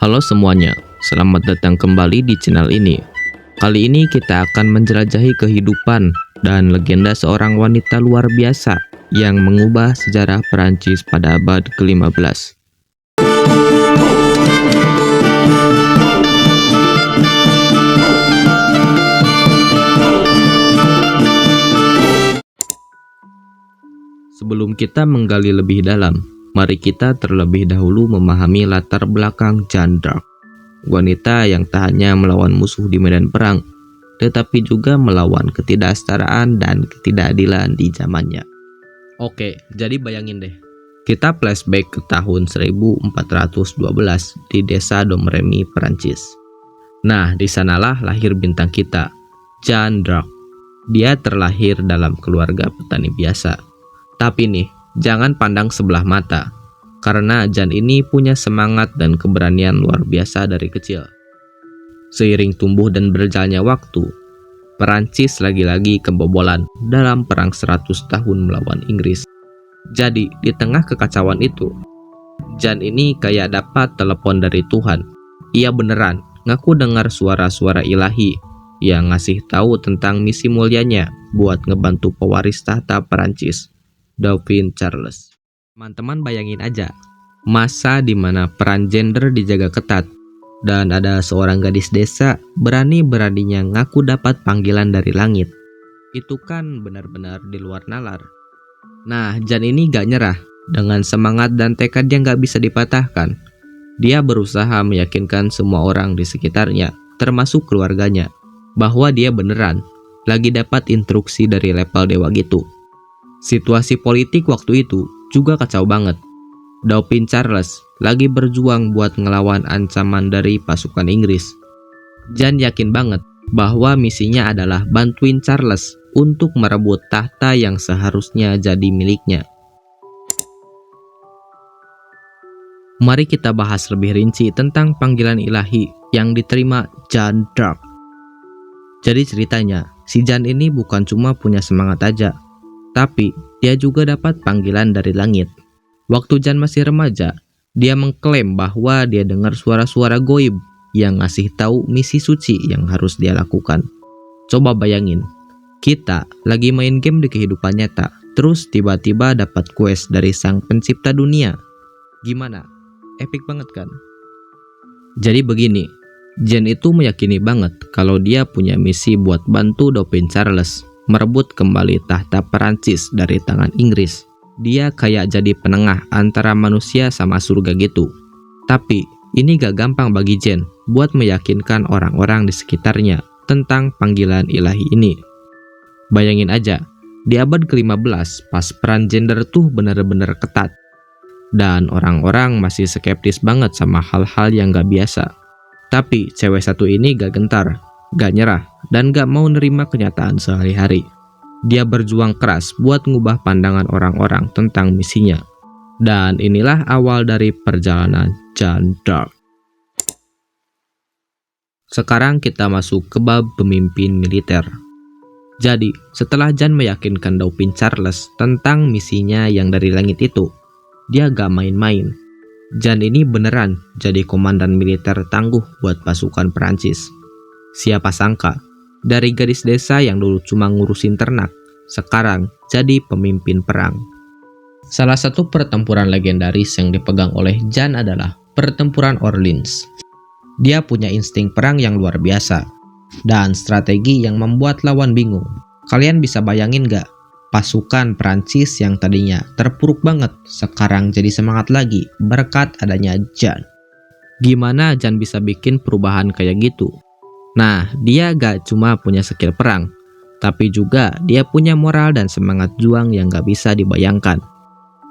Halo semuanya, selamat datang kembali di channel ini. Kali ini kita akan menjelajahi kehidupan dan legenda seorang wanita luar biasa yang mengubah sejarah Perancis pada abad ke-15. Sebelum kita menggali lebih dalam, mari kita terlebih dahulu memahami latar belakang Jeanne d'Arc. Wanita yang tak hanya melawan musuh di medan perang, tetapi juga melawan ketidaksetaraan dan ketidakadilan di zamannya. Oke, jadi bayangin deh. Kita flashback ke tahun 1412 di desa Domremy, Perancis. Nah, di sanalah lahir bintang kita, Jeanne d'Arc. Dia terlahir dalam keluarga petani biasa. Tapi nih, jangan pandang sebelah mata, karena Jeanne ini punya semangat dan keberanian luar biasa dari kecil. Seiring tumbuh dan berjalannya waktu, Perancis lagi-lagi kebobolan dalam perang 100 tahun melawan Inggris. Jadi, di tengah kekacauan itu, Jeanne ini kayak dapat telepon dari Tuhan. Ia beneran ngaku dengar suara-suara ilahi yang ngasih tahu tentang misi mulianya buat ngebantu pewaris tahta Perancis, Dauphin Charles. Teman-teman bayangin aja, masa dimana peran gender dijaga ketat, dan ada seorang gadis desa berani-beraninya ngaku dapat panggilan dari langit. Itu kan benar-benar di luar nalar. Nah, Jeanne ini gak nyerah. Dengan semangat dan tekad yang gak bisa dipatahkan, dia berusaha meyakinkan semua orang di sekitarnya, termasuk keluarganya, bahwa dia beneran lagi dapat instruksi dari level dewa gitu. Situasi politik waktu itu juga kacau banget. Dauphin Charles lagi berjuang buat ngelawan ancaman dari pasukan Inggris. Jeanne yakin banget bahwa misinya adalah bantuin Charles untuk merebut tahta yang seharusnya jadi miliknya. Mari kita bahas lebih rinci tentang panggilan ilahi yang diterima Jeanne d'Arc. Jadi ceritanya, si Jeanne ini bukan cuma punya semangat aja, tapi dia juga dapat panggilan dari langit. Waktu Jeanne masih remaja, dia mengklaim bahwa dia dengar suara-suara goib yang ngasih tahu misi suci yang harus dia lakukan. Coba bayangin, kita lagi main game di kehidupan nyata, terus tiba-tiba dapat quest dari sang pencipta dunia. Gimana? Epic banget kan? Jadi begini, Jeanne itu meyakini banget kalau dia punya misi buat bantu Dauphin Charles merebut kembali tahta Perancis dari tangan Inggris. Dia kayak jadi penengah antara manusia sama surga gitu. Tapi ini gak gampang bagi Jeanne buat meyakinkan orang-orang di sekitarnya tentang panggilan ilahi ini. Bayangin aja, di abad ke-15 pas peran gender tuh bener-bener ketat, dan orang-orang masih skeptis banget sama hal-hal yang gak biasa. Tapi cewek satu ini gak gentar, gak nyerah, dan gak mau nerima kenyataan sehari-hari. Dia berjuang keras buat ngubah pandangan orang-orang tentang misinya. Dan inilah awal dari perjalanan Jeanne d'Arc. Sekarang kita masuk ke bab pemimpin militer. Jadi, setelah Jeanne meyakinkan Dauphin Charles tentang misinya yang dari langit itu, dia gak main-main. Jeanne ini beneran jadi komandan militer tangguh buat pasukan Perancis. Siapa sangka, dari gadis desa yang dulu cuma ngurusin ternak, sekarang jadi pemimpin perang. Salah satu pertempuran legendaris yang dipegang oleh Jeanne adalah pertempuran Orleans. Dia punya insting perang yang luar biasa, dan strategi yang membuat lawan bingung. Kalian bisa bayangin gak? Pasukan Perancis yang tadinya terpuruk banget, sekarang jadi semangat lagi berkat adanya Jeanne. Gimana Jeanne bisa bikin perubahan kayak gitu? Nah, dia gak cuma punya skill perang, tapi juga dia punya moral dan semangat juang yang gak bisa dibayangkan.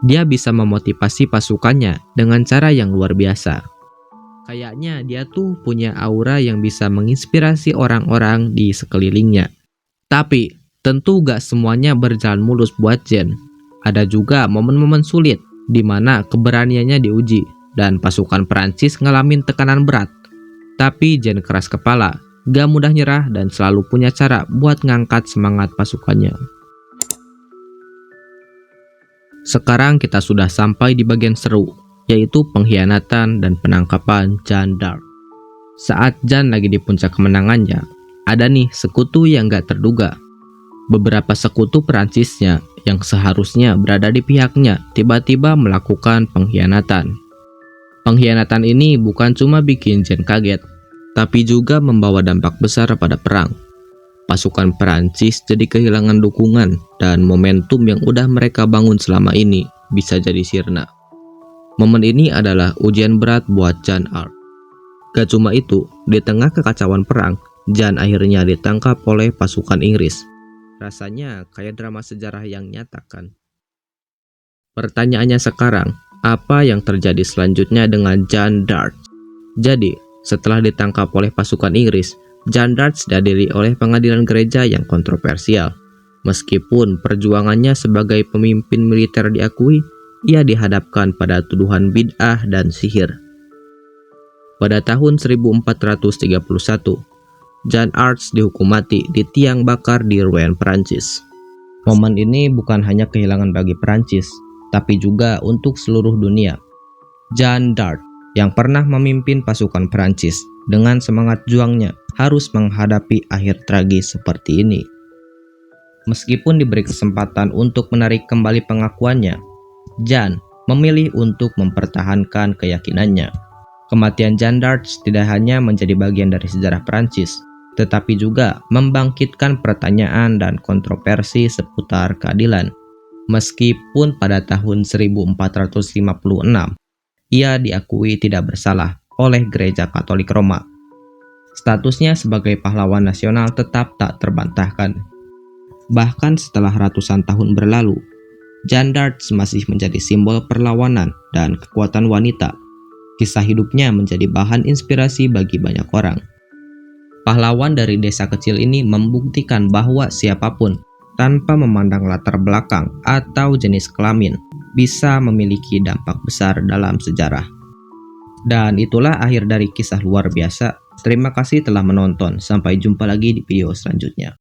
Dia bisa memotivasi pasukannya dengan cara yang luar biasa. Kayaknya dia tuh punya aura yang bisa menginspirasi orang-orang di sekelilingnya. Tapi, tentu gak semuanya berjalan mulus buat Jeanne. Ada juga momen-momen sulit, di mana keberaniannya diuji, dan pasukan Perancis ngalamin tekanan berat. Tapi Jeanne keras kepala, gak mudah nyerah dan selalu punya cara buat ngangkat semangat pasukannya. Sekarang kita sudah sampai di bagian seru, yaitu pengkhianatan dan penangkapan Jeanne d'Arc. Saat Jeanne lagi di puncak kemenangannya, ada nih sekutu yang gak terduga. Beberapa sekutu Perancisnya yang seharusnya berada di pihaknya tiba-tiba melakukan pengkhianatan. Pengkhianatan ini bukan cuma bikin Jeanne kaget, tapi juga membawa dampak besar pada perang. Pasukan Perancis jadi kehilangan dukungan dan momentum yang udah mereka bangun selama ini bisa jadi sirna. Momen ini adalah ujian berat buat Jeanne d'Arc. Gak cuma itu, di tengah kekacauan perang, Jeanne akhirnya ditangkap oleh pasukan Inggris. Rasanya kayak drama sejarah yang nyata kan? Pertanyaannya sekarang, apa yang terjadi selanjutnya dengan Jeanne d'Arc? Jadi, setelah ditangkap oleh pasukan Inggris, Jeanne d'Arc diadili oleh pengadilan gereja yang kontroversial. Meskipun perjuangannya sebagai pemimpin militer diakui, ia dihadapkan pada tuduhan bid'ah dan sihir. Pada tahun 1431, Jeanne d'Arc dihukum mati di tiang bakar di Rouen, Perancis. Momen ini bukan hanya kehilangan bagi Perancis, tapi juga untuk seluruh dunia. Jeanne d'Arc yang pernah memimpin pasukan Perancis dengan semangat juangnya harus menghadapi akhir tragis seperti ini. Meskipun diberi kesempatan untuk menarik kembali pengakuannya, Jeanne memilih untuk mempertahankan keyakinannya. Kematian Jeanne d'Arc tidak hanya menjadi bagian dari sejarah Perancis, tetapi juga membangkitkan pertanyaan dan kontroversi seputar keadilan. Meskipun pada tahun 1456, ia diakui tidak bersalah oleh Gereja Katolik Roma. Statusnya sebagai pahlawan nasional tetap tak terbantahkan. Bahkan setelah ratusan tahun berlalu, Jeanne d'Arc masih menjadi simbol perlawanan dan kekuatan wanita. Kisah hidupnya menjadi bahan inspirasi bagi banyak orang. Pahlawan dari desa kecil ini membuktikan bahwa siapapun, tanpa memandang latar belakang atau jenis kelamin, bisa memiliki dampak besar dalam sejarah. Dan itulah akhir dari kisah luar biasa. Terima kasih telah menonton. Sampai jumpa lagi di video selanjutnya.